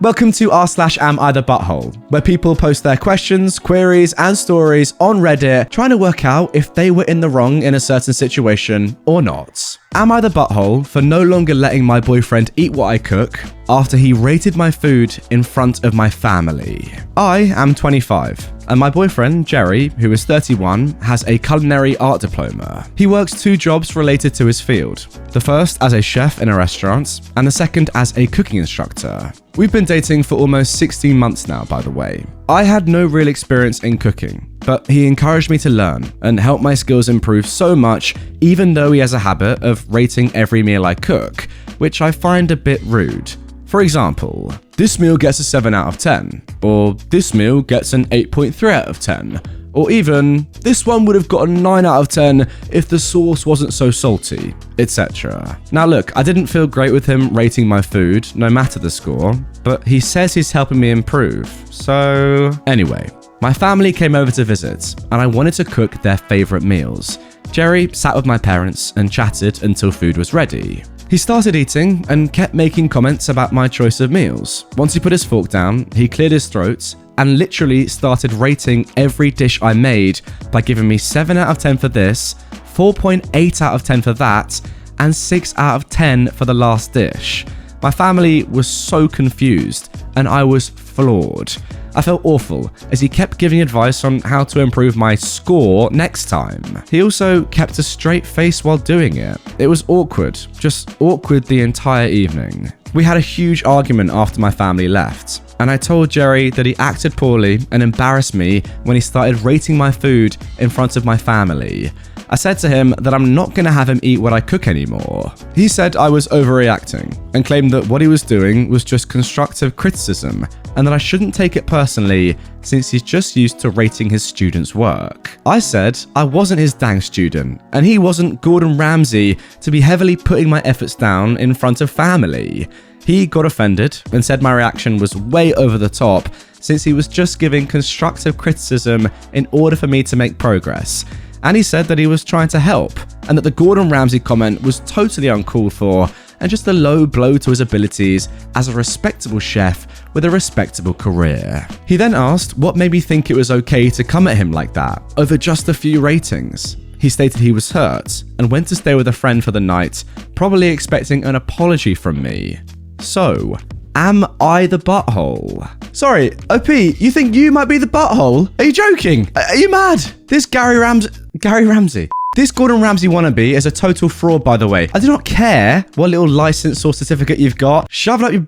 Welcome to r/am_I_the_butthole, where people post their questions, queries, and stories on Reddit, trying to work out if they were in the wrong in a certain situation or not. Am I the butthole for no longer letting my boyfriend eat what I cook after he rated my food in front of my family? I am 25, and my boyfriend, Jerry, who is 31, has a culinary art diploma. He works 2 jobs related to his field, the first as a chef in a restaurant, and the second as a cooking instructor. We've been dating for almost 16 months now, by the way. I had no real experience in cooking, but he encouraged me to learn and helped my skills improve so much, even though he has a habit of rating every meal I cook, which I find a bit rude. For example, this meal gets a 7 out of 10, or this meal gets an 8.3 out of 10, or even, this one would have got a 9 out of 10 if the sauce wasn't so salty, etc. Now look, I didn't feel great with him rating my food, no matter the score, but he says he's helping me improve, so... Anyway, my family came over to visit, and I wanted to cook their favourite meals. Jerry sat with my parents and chatted until food was ready. He started eating and kept making comments about my choice of meals. Once he put his fork down, he cleared his throat and literally started rating every dish I made by giving me 7 out of 10 for this, 4.8 out of 10 for that, and 6 out of 10 for the last dish. My family was so confused, and I was floored. I felt awful as he kept giving advice on how to improve my score next time. He also kept a straight face while doing it. It was awkward, just awkward the entire evening. We had a huge argument after my family left, and I told Jerry that he acted poorly and embarrassed me when he started rating my food in front of my family. I said to him that I'm not going to have him eat what I cook anymore. He said I was overreacting and claimed that what he was doing was just constructive criticism and that I shouldn't take it personally since he's just used to rating his students' work. I said I wasn't his dang student and he wasn't Gordon Ramsay to be heavily putting my efforts down in front of family. He got offended and said my reaction was way over the top since he was just giving constructive criticism in order for me to make progress. And he said that he was trying to help, and that the Gordon Ramsay comment was totally uncalled for and just a low blow to his abilities as a respectable chef with a respectable career. He then asked what made me think it was okay to come at him like that over just a few ratings. He stated he was hurt and went to stay with a friend for the night, probably expecting an apology from me. So, am I the butthole? Sorry, OP, you think you might be the butthole? Are you joking? Are you mad? This Gary Ramsay. This Gordon Ramsay wannabe is a total fraud, by the way. I do not care what little license or certificate you've got. Shove it up your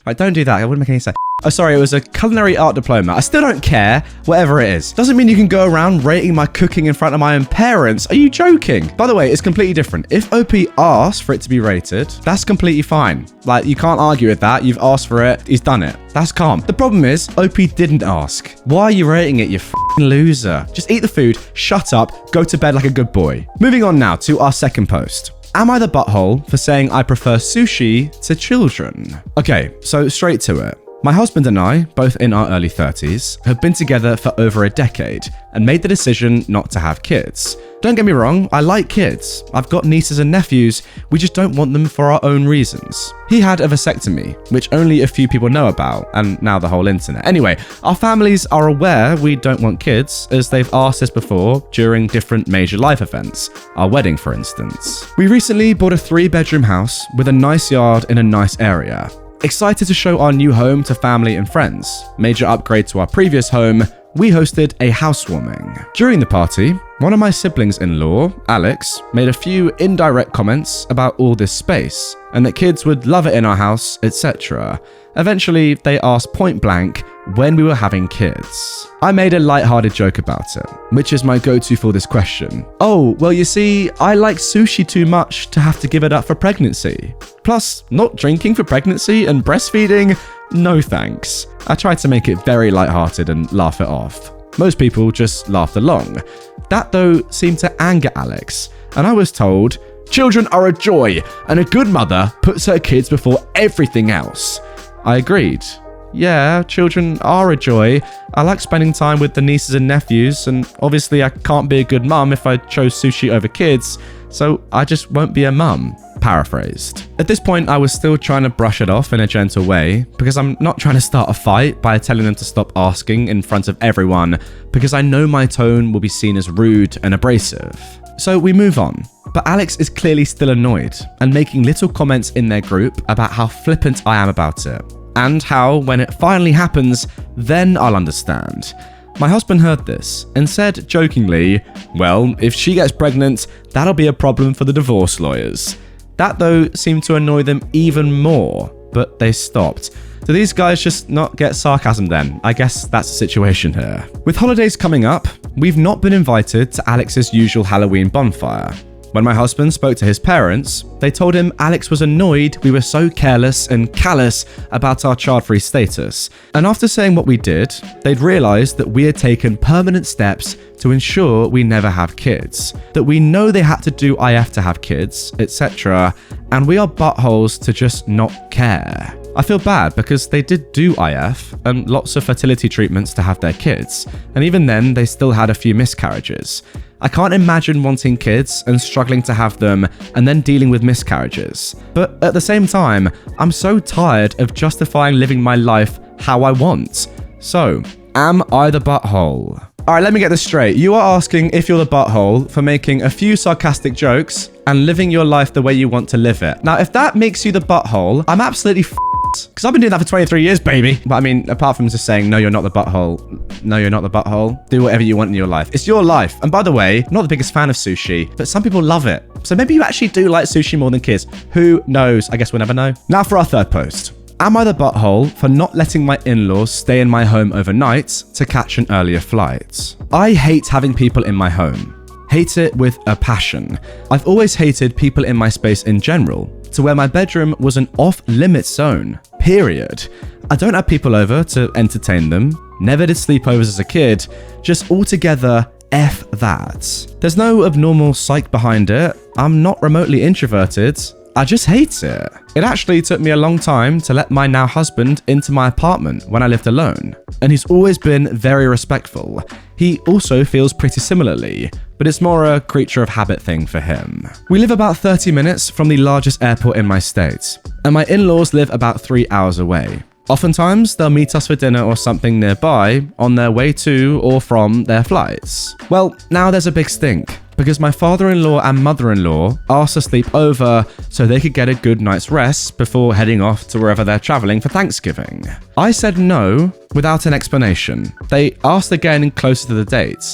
Right, don't do that. It wouldn't make any sense. Oh, sorry, it was a culinary art diploma. I still don't care, whatever it is. Doesn't mean you can go around rating my cooking in front of my own parents. Are you joking? By the way, it's completely different. If OP asks for it to be rated, that's completely fine. Like, you can't argue with that. You've asked for it. He's done it. That's calm. The problem is, OP didn't ask. Why are you rating it, you f***ing loser? Just eat the food, shut up, go to bed like a good boy. Moving on now to our second post. Am I the butthole for saying I prefer sushi to children? Okay, so straight to it. My husband and I, both in our early 30s, have been together for over a decade and made the decision not to have kids. Don't get me wrong, I like kids. I've got nieces and nephews, we just don't want them for our own reasons. He had a vasectomy, which only a few people know about, and now the whole internet. Anyway, our families are aware we don't want kids, as they've asked us before during different major life events. Our wedding, for instance. We recently bought a 3-bedroom house with a nice yard in a nice area. Excited to show our new home to family and friends. Major upgrade to our previous home, we hosted a housewarming. During the party, one of my siblings-in-law, Alex, made a few indirect comments about all this space, and that kids would love it in our house, etc. Eventually, they asked point blank when we were having kids. I made a light-hearted joke about it, which is my go-to for this question. Oh, well you see, I like sushi too much to have to give it up for pregnancy. Plus, not drinking for pregnancy and breastfeeding? No thanks. I tried to make it very light-hearted and laugh it off. Most people just laughed along. That though seemed to anger Alex, and I was told, children are a joy, and a good mother puts her kids before everything else. I agreed. Yeah, children are a joy. I like spending time with the nieces and nephews, and obviously I can't be a good mum if I chose sushi over kids, so I just won't be a mum. paraphrased. At this point, I was still trying to brush it off in a gentle way because I'm not trying to start a fight by telling them to stop asking in front of everyone because I know my tone will be seen as rude and abrasive. So we move on. But Alex is clearly still annoyed and making little comments in their group about how flippant I am about it and how when it finally happens, then I'll understand. My husband heard this and said jokingly, well, if she gets pregnant, that'll be a problem for the divorce lawyers. That though seemed to annoy them even more, but they stopped. Do these guys just not get sarcasm then? I guess that's the situation here. With holidays coming up, we've not been invited to Alex's usual Halloween bonfire. When my husband spoke to his parents, they told him Alex was annoyed we were so careless and callous about our child-free status. And after saying what we did, they'd realised that we had taken permanent steps to ensure we never have kids, that we know they had to do IF to have kids, etc., and we are buttholes to just not care. I feel bad because they did do IF and lots of fertility treatments to have their kids, and even then they still had a few miscarriages. I can't imagine wanting kids and struggling to have them and then dealing with miscarriages. But at the same time, I'm so tired of justifying living my life how I want. So, am I the butthole? Alright, let me get this straight. You are asking if you're the butthole for making a few sarcastic jokes and living your life the way you want to live it. Now, if that makes you the butthole, I'm absolutely because I've been doing that for 23 years, baby. But I mean, apart from just saying, no, you're not the butthole. No, you're not the butthole. Do whatever you want in your life. It's your life. And by the way, I'm not the biggest fan of sushi, but some people love it. So maybe you actually do like sushi more than kids. Who knows? I guess we'll never know. Now for our third post. Am I the butthole for not letting my in-laws stay in my home overnight to catch an earlier flight? I hate having people in my home. Hate it with a passion. I've always hated people in my space in general, to where my bedroom was an off-limits zone, period. I don't have people over to entertain them, never did sleepovers as a kid, just altogether F that. There's no abnormal psych behind it, I'm not remotely introverted, I just hate it. It actually took me a long time to let my now husband into my apartment when I lived alone, and he's always been very respectful. He also feels pretty similarly, but it's more a creature of habit thing for him. We live about 30 minutes from the largest airport in my state, and my in-laws live about 3 hours away. Oftentimes, they'll meet us for dinner or something nearby on their way to or from their flights. Well, now there's a big stink, because my father-in-law and mother-in-law asked to sleep over so they could get a good night's rest before heading off to wherever they're traveling for Thanksgiving. I said no without an explanation. They asked again closer to the date,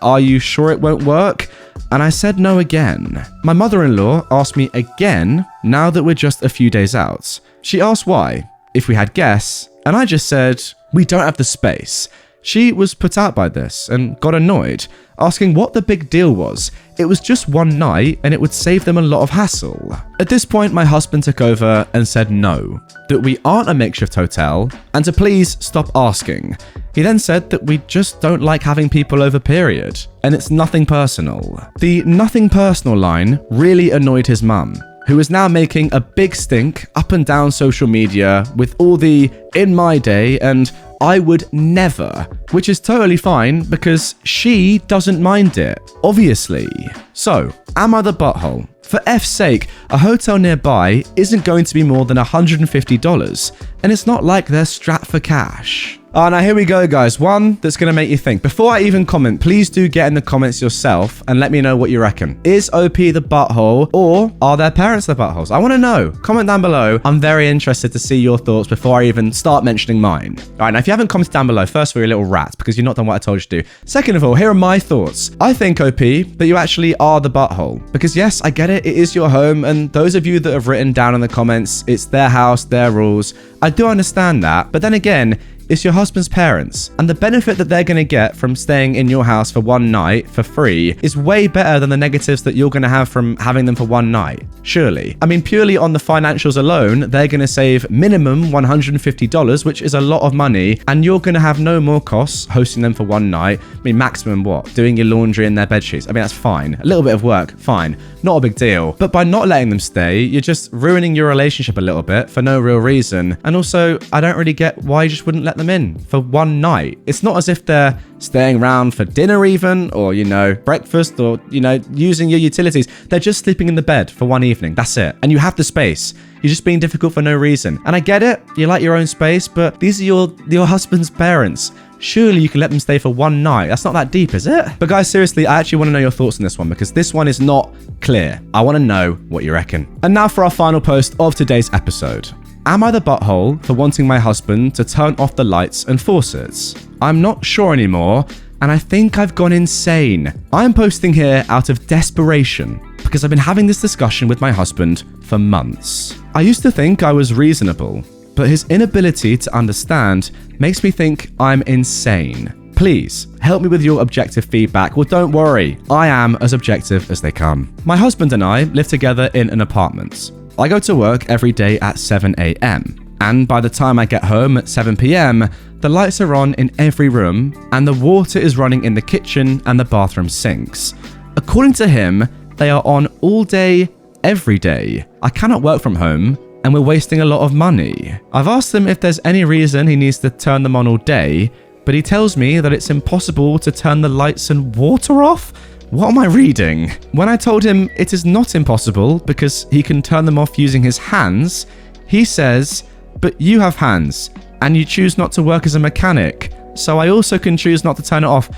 are you sure it won't work? And I said no again. My mother-in-law asked me again now that we're just a few days out. She asked why, if we had guests, and I just said, we don't have the space. She was put out by this and got annoyed, asking what the big deal was. It was just one night and it would save them a lot of hassle. At this point, my husband took over and said no, that we aren't a makeshift hotel and to please stop asking. He then said that we just don't like having people over, period, and it's nothing personal. The nothing personal line really annoyed his mum, who is now making a big stink up and down social media with all the in my day and I would never, which is totally fine because she doesn't mind it, obviously. So, am I the butthole? For F's sake, a hotel nearby isn't going to be more than $150, and it's not like they're strapped for cash. Oh, now here we go, guys. One that's going to make you think. Before I even comment, please do get in the comments yourself and let me know what you reckon. Is OP the butthole or are their parents the buttholes? I want to know. Comment down below. I'm very interested to see your thoughts before I even start mentioning mine. All right, now if you haven't commented down below, first of all, you're a little rat because you've not done what I told you to do. Second of all, here are my thoughts. I think, OP, that you actually are the butthole. Because yes, I get it. It is your home. And those of you that have written down in the comments, it's their house, their rules. I do understand that. But then again, it's your husband's parents, and the benefit that they're going to get from staying in your house for one night for free is way better than the negatives that you're going to have from having them for one night, surely. I mean, purely on the financials alone, they're going to save minimum $150, which is a lot of money, and you're going to have no more costs hosting them for one night. I mean, maximum what? Doing your laundry in their bedsheets. I mean, that's fine. A little bit of work, fine. Not a big deal. But by not letting them stay, you're just ruining your relationship a little bit for no real reason. And also, I don't really get why you just wouldn't let them them in for one night. It's not as if they're staying around for dinner even, or, breakfast, or, using your utilities. They're just sleeping in the bed for one evening. That's it. And you have the space. You're just being difficult for no reason. And I get it. You like your own space, but these are your husband's parents. Surely you can let them stay for one night. That's not that deep, is it? But guys, seriously, I actually want to know your thoughts on this one, because this one is not clear. I want to know what you reckon. And now for our final post of today's episode. Am I the butthole for wanting my husband to turn off the lights and faucets? I'm not sure anymore, and I think I've gone insane. I'm posting here out of desperation, because I've been having this discussion with my husband for months. I used to think I was reasonable, but his inability to understand makes me think I'm insane. Please, help me with your objective feedback. Well, don't worry, I am as objective as they come. My husband and I live together in an apartment. I go to work every day at 7 a.m. and by the time I get home at 7 p.m, the lights are on in every room and the water is running in the kitchen and the bathroom sinks. According to him, they are on all day, every day. I cannot work from home and we're wasting a lot of money. I've asked him if there's any reason he needs to turn them on all day, but he tells me that it's impossible to turn the lights and water off. What am I reading? When I told him it is not impossible because he can turn them off using his hands, he says, but you have hands and you choose not to work as a mechanic, so I also can choose not to turn it off.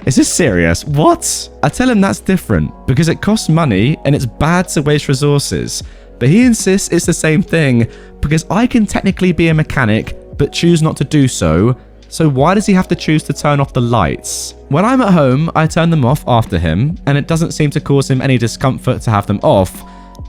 Is this serious? What? I tell him that's different because it costs money and it's bad to waste resources. But he insists it's the same thing because I can technically be a mechanic but choose not to do so. So why does he have to choose to turn off the lights? When I'm at home, I turn them off after him, and it doesn't seem to cause him any discomfort to have them off,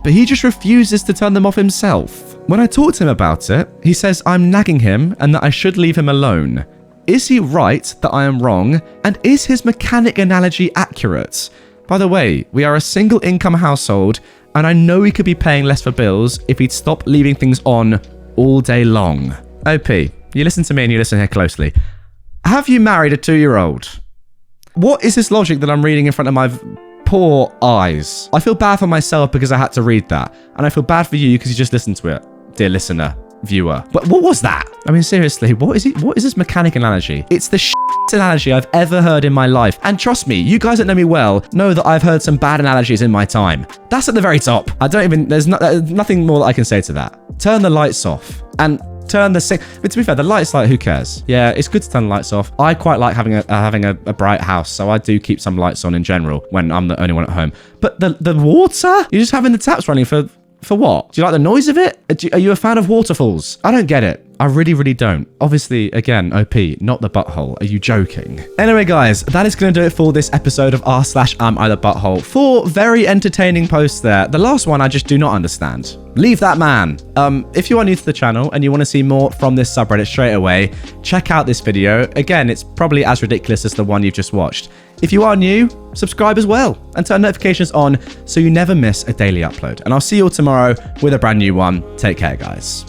but he just refuses to turn them off himself. When I talk to him about it, he says I'm nagging him and that I should leave him alone. Is he right that I am wrong? And is his mechanic analogy accurate? By the way, we are a single income household, and I know he could be paying less for bills if he'd stop leaving things on all day long. OP. You listen to me and you listen here closely. Have you married a 2-year-old? What is this logic that I'm reading in front of my poor eyes? I feel bad for myself because I had to read that. And I feel bad for you because you just listened to it, dear listener, viewer. But what was that? I mean, seriously, what is it? What is this mechanic analogy? It's the analogy I've ever heard in my life. And trust me, you guys that know me well know that I've heard some bad analogies in my time. That's at the very top. There's nothing more that I can say to that. Turn the lights off and turn the sink. But to be fair, the lights, like, who cares? Yeah, it's good to turn the lights off. I quite like having a bright house, so I do keep some lights on in general when I'm the only one at home. But the water? You're just having the taps running for what? Do you like the noise of it? Are you a fan of waterfalls? I don't get it. I really, really don't. Obviously, again, OP, not the butthole. Are you joking? Anyway, guys, that is going to do it for this episode of r/Am I the Butthole. 4 very entertaining posts there. The last one I just do not understand. Leave that man. If you are new to the channel and you want to see more from this subreddit straight away, check out this video. Again, it's probably as ridiculous as the one you've just watched. If you are new, subscribe as well and turn notifications on so you never miss a daily upload. And I'll see you all tomorrow with a brand new one. Take care, guys.